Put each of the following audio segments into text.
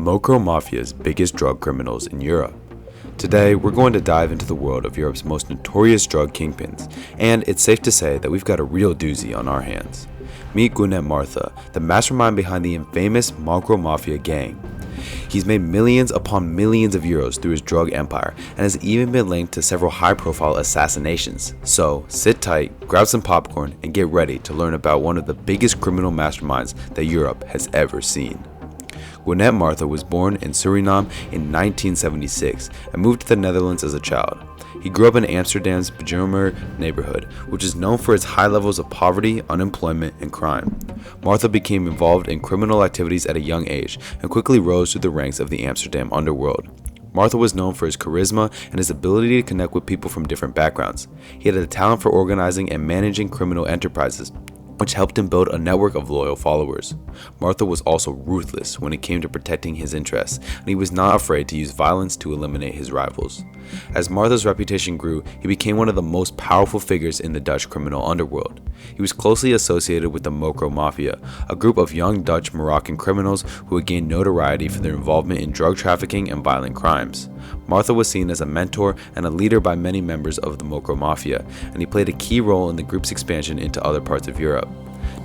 Mocro Maffia's biggest drug criminals in Europe. Today, we're going to dive into the world of Europe's most notorious drug kingpins, and it's safe to say that we've got a real doozy on our hands. Meet Gwenette Martha, the mastermind behind the infamous Mocro Maffia gang. He's made millions upon millions of euros through his drug empire and has even been linked to several high-profile assassinations. So, sit tight, grab some popcorn, and get ready to learn about one of the biggest criminal masterminds that Europe has ever seen. Gwenette Martha was born in Suriname in 1976 and moved to the Netherlands as a child. He grew up in Amsterdam's Bijlmer neighborhood, which is known for its high levels of poverty, unemployment, and crime. Martha became involved in criminal activities at a young age and quickly rose through the ranks of the Amsterdam underworld. Martha was known for his charisma and his ability to connect with people from different backgrounds. He had a talent for organizing and managing criminal enterprises, which helped him build a network of loyal followers. Martha was also ruthless when it came to protecting his interests, and he was not afraid to use violence to eliminate his rivals. As Martha's reputation grew, he became one of the most powerful figures in the Dutch criminal underworld. He was closely associated with the Mocro Maffia, a group of young Dutch Moroccan criminals who had gained notoriety for their involvement in drug trafficking and violent crimes. Martha was seen as a mentor and a leader by many members of the Mocro Maffia, and he played a key role in the group's expansion into other parts of Europe.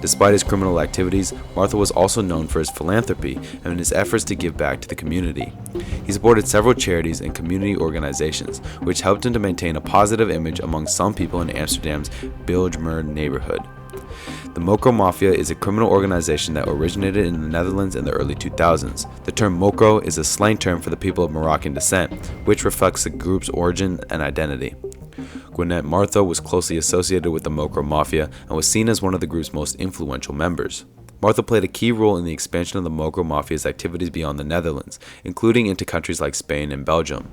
Despite his criminal activities, Martha was also known for his philanthropy and his efforts to give back to the community. He supported several charities and community organizations, which helped him to maintain a positive image among some people in Amsterdam's Bijlmer neighborhood. The Mocro Maffia is a criminal organization that originated in the Netherlands in the early 2000s. The term Mocro is a slang term for the people of Moroccan descent, which reflects the group's origin and identity. Gwenette Martha was closely associated with the Mocro Maffia and was seen as one of the group's most influential members. Martha played a key role in the expansion of the Mocro Maffia's activities beyond the Netherlands, including into countries like Spain and Belgium.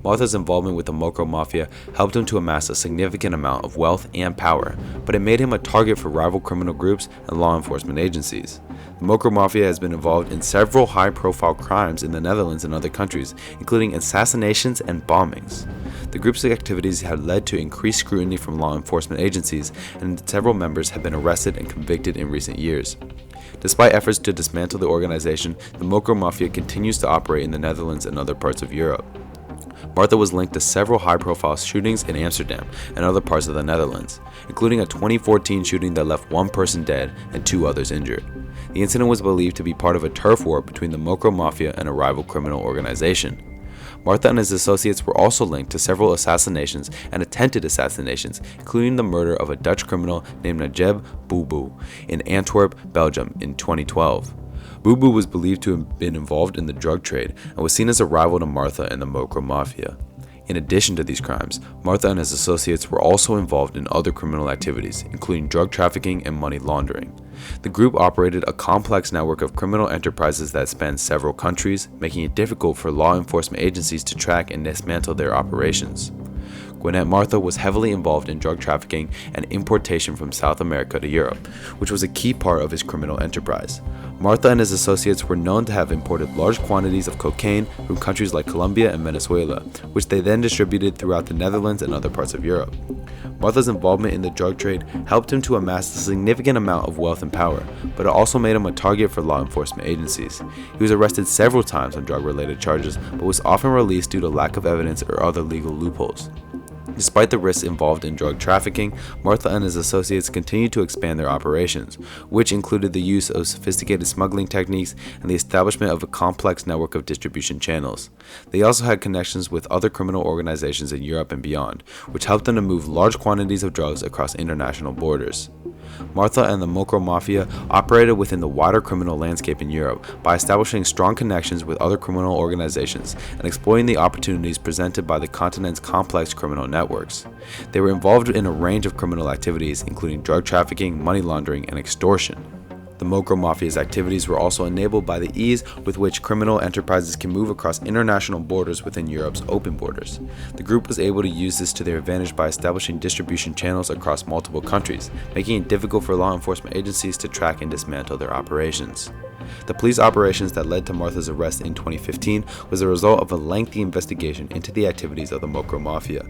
Martha's involvement with the Mocro Maffia helped him to amass a significant amount of wealth and power, but it made him a target for rival criminal groups and law enforcement agencies. The Mocro Maffia has been involved in several high-profile crimes in the Netherlands and other countries, including assassinations and bombings. The group's activities have led to increased scrutiny from law enforcement agencies, and several members have been arrested and convicted in recent years. Despite efforts to dismantle the organization, the Mocro Maffia continues to operate in the Netherlands and other parts of Europe. Martha was linked to several high-profile shootings in Amsterdam and other parts of the Netherlands, including a 2014 shooting that left one person dead and two others injured. The incident was believed to be part of a turf war between the Mocro Maffia and a rival criminal organization. Martha and his associates were also linked to several assassinations and attempted assassinations, including the murder of a Dutch criminal named Najib Boubou in Antwerp, Belgium in 2012. Boubou was believed to have been involved in the drug trade and was seen as a rival to Martha and the Mocro Maffia. In addition to these crimes, Martha and his associates were also involved in other criminal activities, including drug trafficking and money laundering. The group operated a complex network of criminal enterprises that spanned several countries, making it difficult for law enforcement agencies to track and dismantle their operations. Gwenette Martha was heavily involved in drug trafficking and importation from South America to Europe, which was a key part of his criminal enterprise. Martha and his associates were known to have imported large quantities of cocaine from countries like Colombia and Venezuela, which they then distributed throughout the Netherlands and other parts of Europe. Martha's involvement in the drug trade helped him to amass a significant amount of wealth and power, but it also made him a target for law enforcement agencies. He was arrested several times on drug-related charges, but was often released due to lack of evidence or other legal loopholes. Despite the risks involved in drug trafficking, Martha and his associates continued to expand their operations, which included the use of sophisticated smuggling techniques and the establishment of a complex network of distribution channels. They also had connections with other criminal organizations in Europe and beyond, which helped them to move large quantities of drugs across international borders. Martha and the Mocro Maffia operated within the wider criminal landscape in Europe by establishing strong connections with other criminal organizations and exploiting the opportunities presented by the continent's complex criminal networks. They were involved in a range of criminal activities, including drug trafficking, money laundering, and extortion. The Mocro Maffia's activities were also enabled by the ease with which criminal enterprises can move across international borders within Europe's open borders. The group was able to use this to their advantage by establishing distribution channels across multiple countries, making it difficult for law enforcement agencies to track and dismantle their operations. The police operations that led to Martha's arrest in 2015 was a result of a lengthy investigation into the activities of the Mocro Maffia.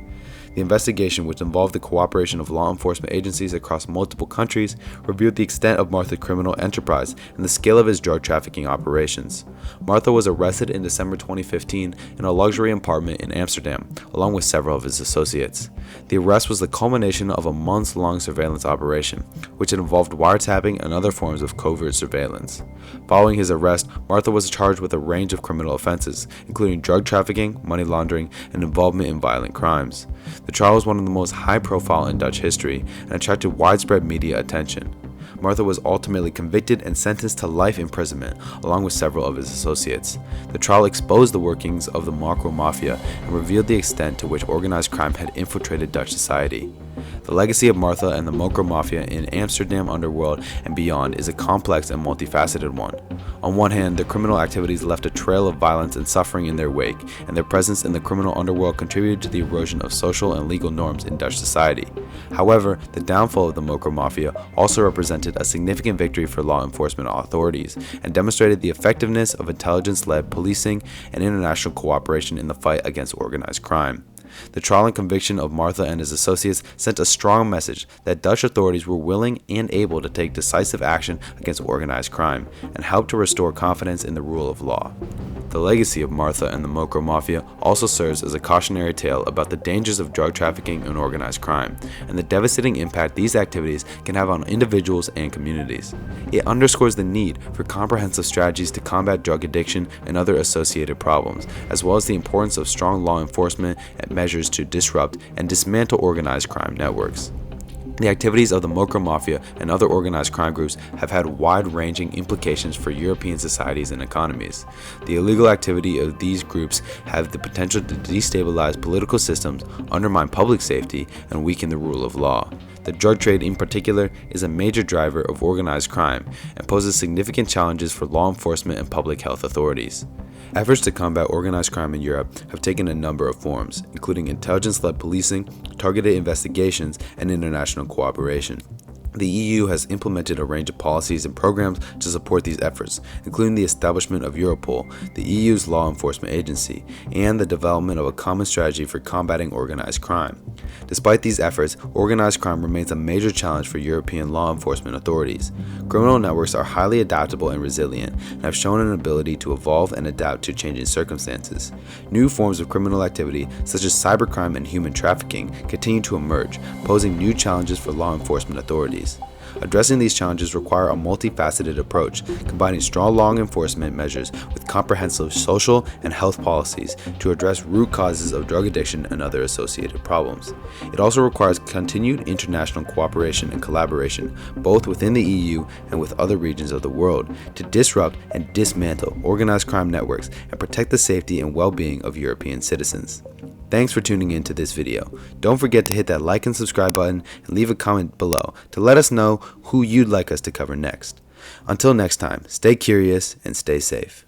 The investigation, which involved the cooperation of law enforcement agencies across multiple countries, revealed the extent of Martha's criminal enterprise and the scale of his drug trafficking operations. Martha was arrested in December 2015 in a luxury apartment in Amsterdam, along with several of his associates. The arrest was the culmination of a months-long surveillance operation, which involved wiretapping and other forms of covert surveillance. Following his arrest, Martha was charged with a range of criminal offenses, including drug trafficking, money laundering, and involvement in violent crimes. The trial was one of the most high-profile in Dutch history and attracted widespread media attention. Martha was ultimately convicted and sentenced to life imprisonment, along with several of his associates. The trial exposed the workings of the Mocro Maffia and revealed the extent to which organized crime had infiltrated Dutch society. The legacy of Martha and the Mocro Maffia in Amsterdam underworld and beyond is a complex and multifaceted one. On one hand, their criminal activities left a trail of violence and suffering in their wake, and their presence in the criminal underworld contributed to the erosion of social and legal norms in Dutch society. However, the downfall of the Mocro Maffia also represented a significant victory for law enforcement authorities and demonstrated the effectiveness of intelligence-led policing and international cooperation in the fight against organized crime. The trial and conviction of Martha and his associates sent a strong message that Dutch authorities were willing and able to take decisive action against organized crime and help to restore confidence in the rule of law. The legacy of Martha and the Mocro Maffia also serves as a cautionary tale about the dangers of drug trafficking and organized crime, and the devastating impact these activities can have on individuals and communities. It underscores the need for comprehensive strategies to combat drug addiction and other associated problems, as well as the importance of strong law enforcement and measures to disrupt and dismantle organized crime networks. The activities of the Mocro Maffia and other organized crime groups have had wide-ranging implications for European societies and economies. The illegal activity of these groups have the potential to destabilize political systems, undermine public safety, and weaken the rule of law. The drug trade in particular is a major driver of organized crime and poses significant challenges for law enforcement and public health authorities. Efforts to combat organized crime in Europe have taken a number of forms, including intelligence-led policing, targeted investigations, and international cooperation. The EU has implemented a range of policies and programs to support these efforts, including the establishment of Europol, the EU's law enforcement agency, and the development of a common strategy for combating organized crime. Despite these efforts, organized crime remains a major challenge for European law enforcement authorities. Criminal networks are highly adaptable and resilient, and have shown an ability to evolve and adapt to changing circumstances. New forms of criminal activity, such as cybercrime and human trafficking, continue to emerge, posing new challenges for law enforcement authorities. Addressing these challenges require a multifaceted approach, combining strong law enforcement measures with comprehensive social and health policies to address root causes of drug addiction and other associated problems. It also requires continued international cooperation and collaboration, both within the EU and with other regions of the world, to disrupt and dismantle organized crime networks and protect the safety and well-being of European citizens. Thanks for tuning in to this video. Don't forget to hit that like and subscribe button and leave a comment below to let us know who you'd like us to cover next. Until next time, stay curious and stay safe.